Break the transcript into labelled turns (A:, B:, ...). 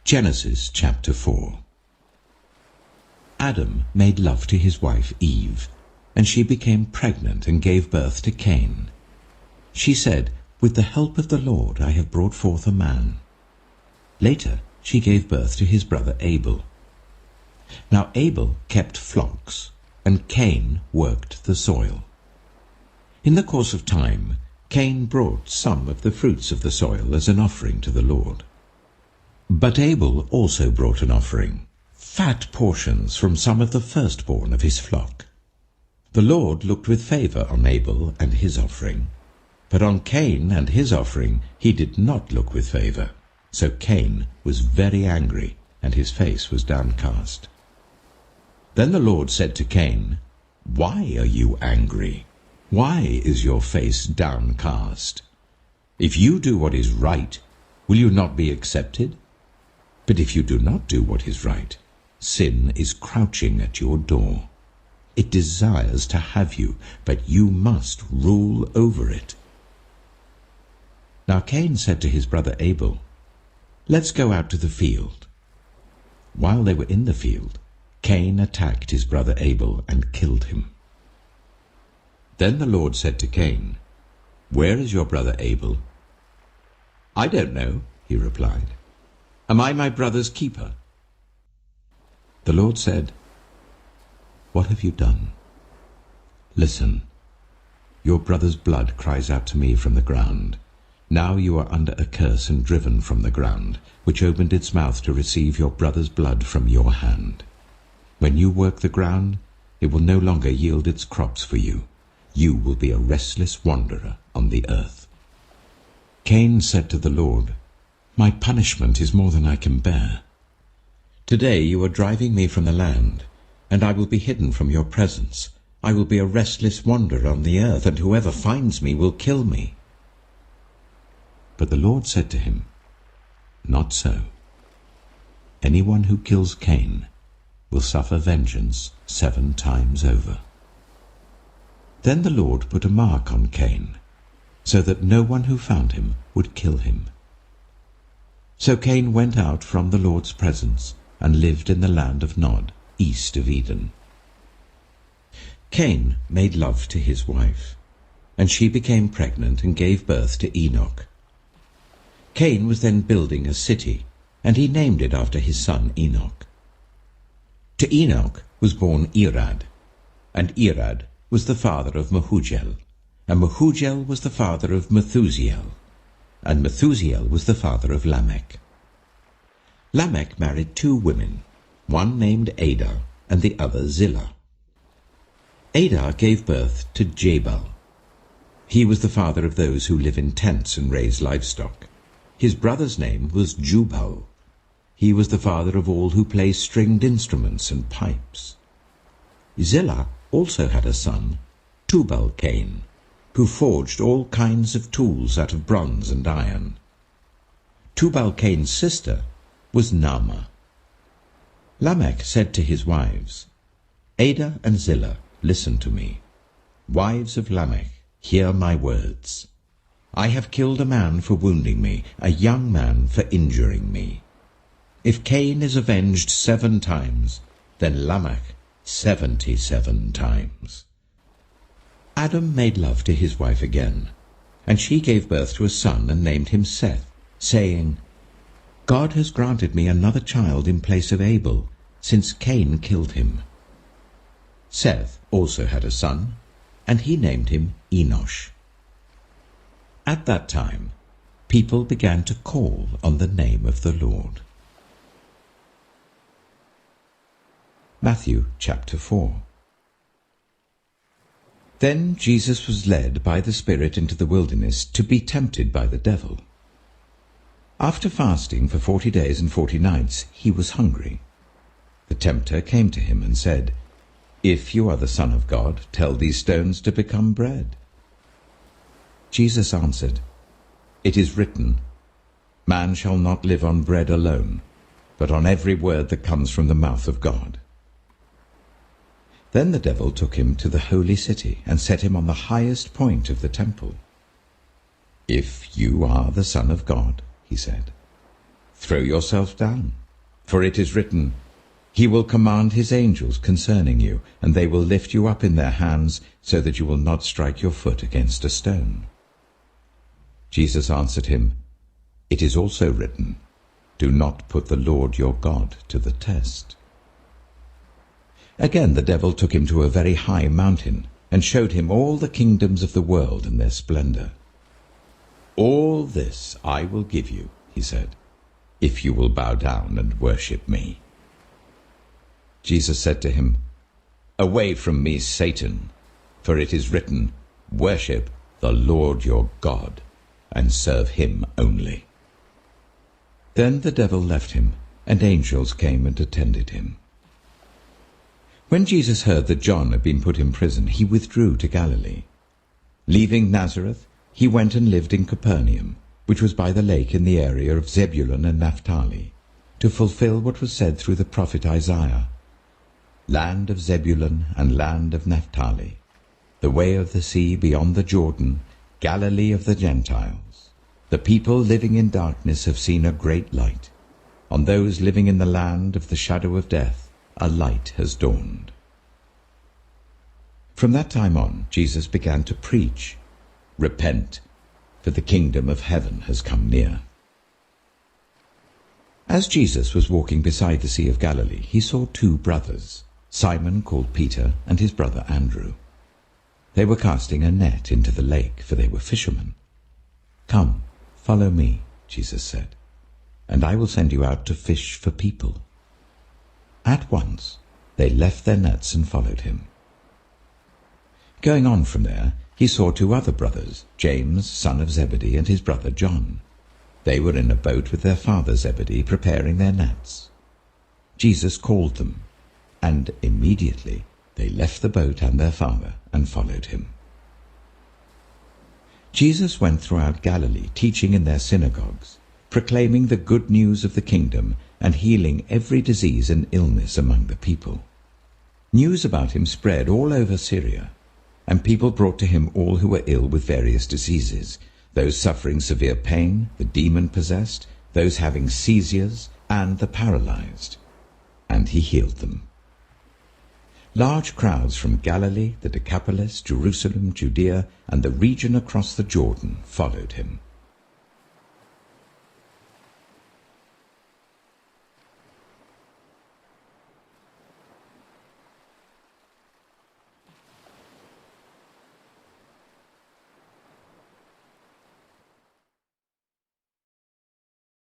A: Genesis chapter 4. Adam made love to his wife Eve, and she became pregnant and gave birth to Cain. She said, "With the help of the Lord I have brought forth a man." Later she gave birth to his brother Abel. Now Abel kept flocks, and Cain worked the soil. In the course of time, Cain brought some of the fruits of the soil as an offering to the Lord. But Abel also brought an offering, fat portions from some of the firstborn of his flock. The Lord looked with favor on Abel and his offering, but on Cain and his offering he did not look with favor. So Cain was very angry, and his face was downcast. Then the Lord said to Cain, "Why are you angry? Why is your face downcast? If you do what is right, will you not be accepted? But if you do not do what is right, sin is crouching at your door. It desires to have you, but you must rule over it." Now Cain said to his brother Abel, "Let's go out to the field." While they were in the field, Cain attacked his brother Abel and killed him. Then the Lord said to Cain, "Where is your brother Abel?" "I don't know," he replied. "Am I my brother's keeper?" The Lord said, "What have you done? Listen, your brother's blood cries out to me from the ground. Now you are under a curse and driven from the ground, which opened its mouth to receive your brother's blood from your hand. When you work the ground, it will no longer yield its crops for you. You will be a restless wanderer on the earth." Cain said to the Lord, "My punishment is more than I can bear. Today you are driving me from the land, and I will be hidden from your presence. I will be a restless wanderer on the earth, and whoever finds me will kill me." But the Lord said to him, "Not so. Anyone who kills Cain will suffer vengeance 7 times over." Then the Lord put a mark on Cain, so that no one who found him would kill him. So Cain went out from the Lord's presence and lived in the land of Nod, east of Eden. Cain made love to his wife, and she became pregnant and gave birth to Enoch. Cain was then building a city, and he named it after his son Enoch. To Enoch was born Irad, and Irad was the father of Mehujael, and Mehujael was the father of Methusael, and Methusael was the father of Lamech. Lamech married 2 women, one named Ada and the other Zillah. Ada gave birth to Jabal. He was the father of those who live in tents and raise livestock. His brother's name was Jubal. He was the father of all who play stringed instruments and pipes. Zillah also had a son, Tubal-Cain, who forged all kinds of tools out of bronze and iron. Tubal-Cain's sister was Naamah. Lamech said to his wives, "Ada and Zillah, listen to me. Wives of Lamech, hear my words. I have killed a man for wounding me, a young man for injuring me. If Cain is avenged 7 times, then Lamech 77 times. Adam made love to his wife again, and she gave birth to a son and named him Seth, saying, "God has granted me another child in place of Abel, since Cain killed him." Seth also had a son, and he named him Enosh. At that time, people began to call on the name of the Lord. Matthew chapter 4. Then Jesus was led by the Spirit into the wilderness to be tempted by the devil. After fasting for 40 days and 40 nights, he was hungry. The tempter came to him and said, "If you are the Son of God, tell these stones to become bread." Jesus answered, "It is written, 'Man shall not live on bread alone, but on every word that comes from the mouth of God.'" Then the devil took him to the holy city and set him on the highest point of the temple. "If you are the Son of God," he said, Throw yourself down, for it is written, 'He will command his angels concerning you, and they will lift you up in their hands, so that you will not strike your foot against a stone.' Jesus answered him, 'It is also written, Do not put the Lord your God to the test.' Again the devil took him to a very high mountain, and showed him all the kingdoms of the world and their splendor. 'All this I will give you,' he said, 'if you will bow down and worship me.' Jesus said to him, 'Away from me, Satan, for it is written, Worship the Lord your God, and serve him only.' Then the devil left him, and angels came and attended him. When Jesus heard that John had been put in prison, he withdrew to Galilee. Leaving Nazareth, he went and lived in Capernaum, which was by the lake in the area of Zebulun and Naphtali, to fulfill what was said through the prophet Isaiah, 'Land of Zebulun and land of Naphtali, the way of the sea beyond the Jordan, Galilee of the Gentiles. The people living in darkness have seen a great light. On those living in the land of the shadow of death, a light has dawned.' From that time on, Jesus began to preach, 'Repent, for the kingdom of heaven has come near.' As Jesus was walking beside the Sea of Galilee, he saw two brothers, Simon called Peter and his brother Andrew. They were casting a net into the lake, for they were fishermen. 'Come, follow me,' Jesus said, 'and I will send you out to fish for people.' At once they left their nets and followed him. Going on from there, he saw two other brothers, James, son of Zebedee, and his brother John. They were in a boat with their father Zebedee, preparing their nets. Jesus called them, and immediately they left the boat and their father and followed him. Jesus went throughout Galilee, teaching in their synagogues, proclaiming the good news of the kingdom, and healing every disease and illness among the people. News about him spread all over Syria, and people brought to him all who were ill with various diseases, those suffering severe pain, the demon-possessed, those having seizures, and the paralyzed, and he healed them. Large crowds from Galilee, the Decapolis, Jerusalem, Judea, and the region across the Jordan followed him.